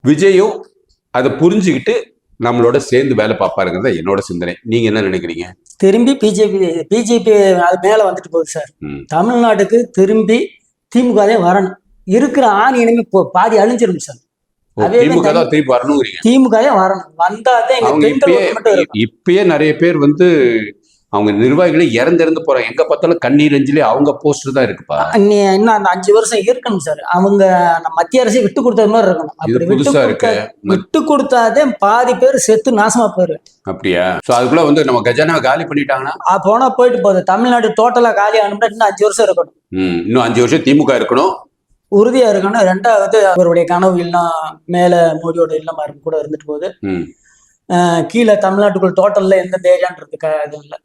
விஜயும் அதை புரிஞ்சுக்கிட்டு நம்மளோட சேர்ந்து வேலை பார்ப்பாருங்கிறத என்னோட சிந்தனை. நீங்க என்ன நினைக்கிறீங்க? திரும்பி பிஜேபி அது மேல வந்துட்டு போகுது சார். தமிழ்நாட்டுக்கு திரும்பி திமுக வரணும். இருக்கிற ஆணி இனிமே பாதி அழிஞ்சிரும் சார். திமுக தான் திருப்பி வரணும். திமுக வரணும். வந்தாதான் இப்பயே நிறைய பேர் அவங்க நிர்வாகிகளே இறந்து போறாங்க. எங்க பார்த்தாலும் கண்ணீர் அஞ்சலி அவங்க போஸ்டர் தான் இருக்குப்பா. இன்னும் அந்த 5 வருஷம் இருக்கணும் சார். அவங்க மத்திய அரசு விட்டு கொடுத்தது மாதிரி இருக்கணும். அப்படி புதுசா இருக்கு. விட்டு கொடுத்தாதே பாதி பேர் செத்து நாசமா போயிரு. அப்படியா? அதுக்குள்ள நம்ம கஜானாவை காலி பண்ணிட்டாங்கன்னா போனா போயிட்டு போகுது. தமிழ்நாடு டோட்டலா காலி ஆகணும்னா இன்னும் 5 வருஷம் இருக்கணும். இன்னும் 5 வருஷம் திமுக இருக்கணும், உறுதியா இருக்கணும். 2வது அவருடைய கனவு இல்லம் மேல மோடியோட இல்லமா கூட இருந்துட்டு போகுது. கீழே தமிழ்நாட்டுக்குள் டோட்டல்ல எந்த ஏரியான்றதுக்கு இது இல்லை.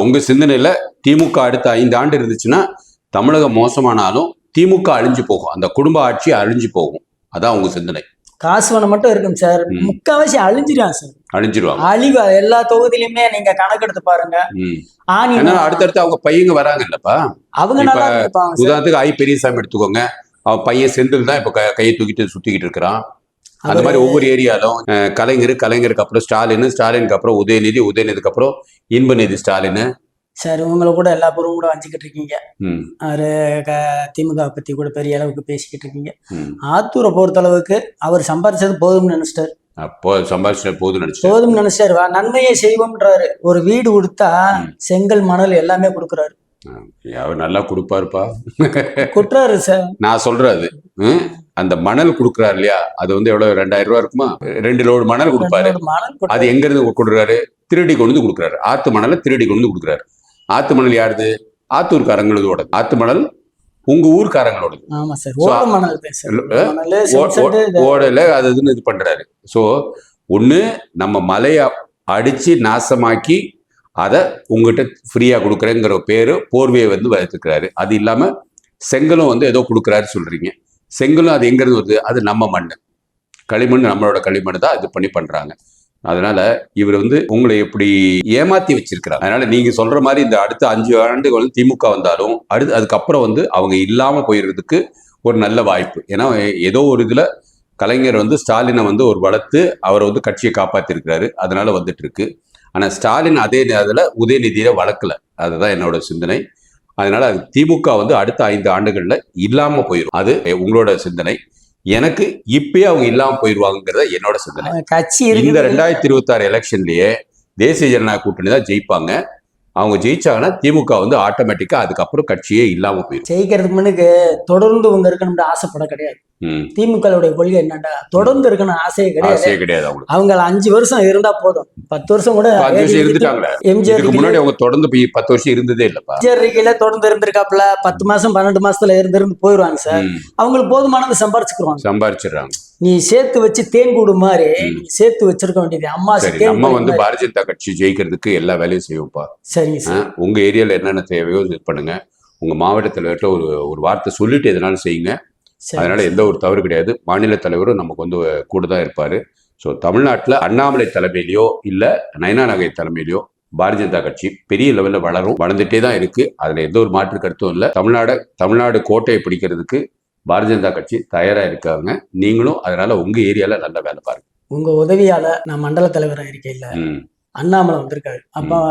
உங்க சிந்தனையில திமுக அடுத்த 5 ஆண்டு இருந்துச்சுன்னா தமிழகம் மோசமானாலும் திமுக அழிஞ்சு போகும், அந்த குடும்ப ஆட்சி அழிஞ்சு போகும். அதான் உங்க சிந்தனை. காசுவனம் மட்டும் இருக்கும் சார். முக்காவாசி அழிஞ்சிருவான் சார். அழிஞ்சிருவாங்க. அழிவா எல்லா தொகுதியிலுமே நீங்க கணக்கெடுத்து பாருங்க. அடுத்தடுத்து அவங்க பையங்க வராங்க இல்லப்பா. அவங்க நல்லா இருப்பாங்க. உதாரணத்துக்கு ஐ பெரியசாமி எடுத்துக்கோங்க. அவன் பையன் செந்தில் தான் இப்ப கையை தூக்கிட்டு சுத்திக்கிட்டு இருக்கிறான். அந்த மாதிரி ஒவ்வொரு ஏரியாலும் கலைஞருக்கு அப்புறம் ஸ்டாலினுக்கு அப்புறம் உதயநிதிக்கு அப்புறம் இன்பநிதி ஸ்டாலின். சார் உங்களை கூட எல்லா பேரும் கூட வஞ்சிக்கிட்டு இருக்கீங்க. அவரு திமுக பத்தி கூட பெரிய அளவுக்கு பேசிக்கிட்டு இருக்கீங்க. ஆத்தூரை பொறுத்த அளவுக்கு அவர் சம்பாதிச்சது போதும்னு நினைச்சிட்டாரு. போதும் நினைச்சாரு. நன்மையை செய்வோம்ன்றாரு. ஒரு வீடு கொடுத்தா செங்கல் மணல் எல்லாமே கொடுக்குறாரு. அவர் நல்லா கொடுப்பாருப்பா. குற்றாரு சார். நான் சொல்றது அந்த மணல் கொடுக்குறாரு இல்லையா, அது எவ்வளவு 2000 ரூபா இருக்குமா? 2 லோடு மணல் கொடுப்பாரு. அது எங்க இருந்து கொடுக்குறாரு? திருடி கொண்டு வந்து கொடுக்குறாரு. ஆத்து மணலை திருடி கொண்டு வந்து கொடுக்குறாரு. ஆத்து மணல் யாருது? ஆத்தூர்காரங்களோட. ஆத்து மணல் உங்க ஊர்காரங்களோட. ஓடல அது இது பண்றாரு. சோ ஒண்ணு நம்ம மலையை அடிச்சு நாசமாக்கி அதை உங்ககிட்ட ஃப்ரீயா கொடுக்குறேங்கிற பேரு போர்வையை வளர்த்துக்கிறாரு. அது இல்லாம செங்கலும் ஏதோ கொடுக்குறாரு சொல்றீங்க. செங்கலும் அது எங்க இருந்து வருது? அது நம்ம மண், களிமண், நம்மளோட களிமண் தான் இது பண்ணி பண்றாங்க. அதனால இவர் உங்களை எப்படி ஏமாத்தி வச்சிருக்கிறார். அதனால நீங்க சொல்ற மாதிரி இந்த அடுத்த 5 ஆண்டுகள் திமுக வந்தாலும் அதுக்கப்புறம் அவங்க இல்லாம போயிடுறதுக்கு ஒரு நல்ல வாய்ப்பு. ஏன்னா ஏதோ ஒரு இதுல கலைஞர் ஸ்டாலினை ஒரு வளர்த்து அவரை கட்சியை காப்பாத்திருக்கிறாரு. அதனால வந்துட்டு இருக்கு. ஆனா ஸ்டாலின் அதே நேரத்துல உதயநிதியை வளர்க்கல. அதுதான் என்னோட சிந்தனை. அதனால அது திமுக அடுத்த 5 ஆண்டுகள்ல இல்லாம போயிடும். அது உங்களோட சிந்தனை. எனக்கு இப்பயே அவங்க இல்லாம போயிடுவாங்கிறத என்னோட சிந்தனை. இந்த 2026 எலெக்ஷன்லயே தேசிய ஜனநாயக கூட்டணி தான் ஜெயிப்பாங்க. அவங்க ஜெயிச்சாங்கன்னா திமுக ஆட்டோமேட்டிக்கா அதுக்கப்புறம் கட்சியே இல்லாம போயிடும். ஜெயிக்கிறதுக்கு முன்னுக்கு தொடர்ந்து இருக்கணும்னு ஆசைப்பட கிடையாது. திமுக கொள்கை என்னடா தொடர்ந்து இருக்கணும் ஆசையே கிடையாது. அவங்க 5 வருஷம் இருந்தா போதும். 10 வருஷம் கூட இருந்துட்டாங்க. எம்ஜிஆர் முன்னாடி அவங்க தொடர்ந்து 10 வருஷம் இருந்ததே இல்லப்பா. எம்ஜிஆர் தொடர்ந்து இருந்திருக்காப்ல. 10 மாசம் 12 மாசத்துல இருந்து போயிடுவாங்க சார். அவங்களுக்கு போதுமானது சம்பாரிச்சிடுறாங்க. நீ சேர்த்து வச்சு தேன் கூடு மாதிரி சேர்த்து வச்சிருக்க வேண்டியது. நம்ம பாரதிய ஜனதா கட்சி ஜெயிக்கிறதுக்கு எல்லா வேலையும் செய்வோம்ப்பா. சரிங்க சார். உங்க ஏரியால என்னென்ன தேவையோ இது பண்ணுங்க. உங்க மாவட்ட தலைவர்கிட்ட ஒரு வார்த்தை சொல்லிட்டு எதனாலும் செய்யுங்க. அதனால எந்த ஒரு தவறு கிடையாது. மாநில தலைவரும் நமக்கு கூட தான் இருப்பாரு. ஸோ தமிழ்நாட்டில் அண்ணாமலை தலைமையிலையோ இல்லை நயனா நகை தலைமையிலையோ பாரதிய ஜனதா கட்சி பெரிய லெவலில் வளர்ந்துட்டே தான் இருக்கு. அதுல எந்த ஒரு மாற்று கருத்தும் இல்லை. தமிழ்நாடு கோட்டையை பிடிக்கிறதுக்கு பாரதிய ஜனதா கட்சி தயாரா இருக்காங்க. நீங்களும் அதனால உங்க ஏரியால நல்ல வேலை பாருங்க. உங்க உதவியால நான் மண்டல தலைவராக இருக்கையில அண்ணாமலை வந்திருக்காரு. அப்ப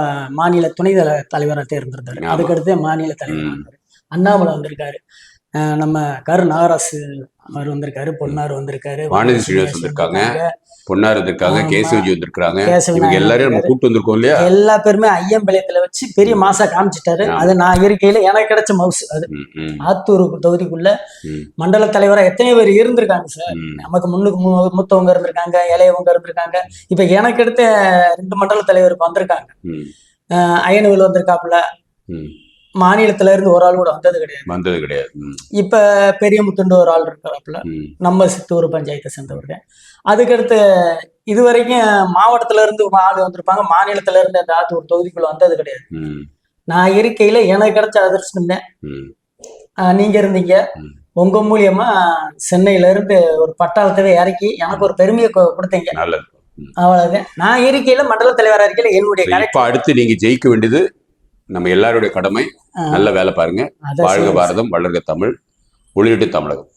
மாநில துணை தலைவராக தேர்ந்தெடுத்தாரு. அதுக்கடுத்து மாநில தலைவர் அண்ணாமலை வந்திருக்காரு. நம்ம நாகராசு அவர் வந்திருக்காரு. பொன்னார் வந்திருக்காரு. வானதி ஸ்ரீனிவாஸ் வந்திருக்காங்க. பொன்னார் வந்திருக்காங்க. கேசவஜி வந்திருக்காங்க. எல்லாரும் நம்ம கூட்டு வந்திருக்கோம் இல்லையா? எல்லா பேருமே ஐயம்பாளையத்துல வச்சு பெரிய மாசா காமிச்சிட்டாரு. அது நான் இருக்கையில எனக்கு கிடைச்ச மவுஸ். அது ஆத்தூர் தொகுதிக்குள்ள மண்டல தலைவரா எத்தனை பேர் இருந்திருக்காங்க சார். நமக்கு முன்னுக்கு மூத்தவங்க இருந்திருக்காங்க, இளையவங்க இருந்திருக்காங்க. இப்ப எனக்கு எடுத்த 2 மண்டல தலைவருக்கு வந்திருக்காங்க. அயனுவில் வந்திருக்காப்புல. மாநிலத்துல இருந்து ஒரு ஆள் கூட வந்தது கிடையாது. இப்ப பெரிய முத்துண்டு ஒரு ஆள் இருக்கிறாப்புல. நம்ம சித்தூர் பஞ்சாயத்தை சேர்ந்தவர்கள். அதுக்கடுத்து இதுவரைக்கும் மாவட்டத்துல இருந்து ஆள் வந்திருப்பாங்க. மாநிலத்துல இருந்து அந்த ஆத்தூர் தொகுதிக்குள்ள வந்தது கிடையாது. நான் இருக்கையில எனக்கு கிடைச்ச அதிர்ஷ்டம் தான். நீங்க இருந்தீங்க. உங்க மூலியமா சென்னையில இருந்து ஒரு பட்டாளத்தவே இறக்கி எனக்கு ஒரு பெருமையை கொடுத்தீங்க. அவ்வளவுதான். நான் இருக்கையில மண்டல தலைவராக இருக்கையில என்னுடைய அடுத்து நீங்க ஜெயிக்க வேண்டியது நம்ம எல்லாருடைய கடமை. நல்ல வேலை பாருங்க. வாழ்க பாரதம், வளர்க தமிழ், ஒளியிட்டு தமிழகம்.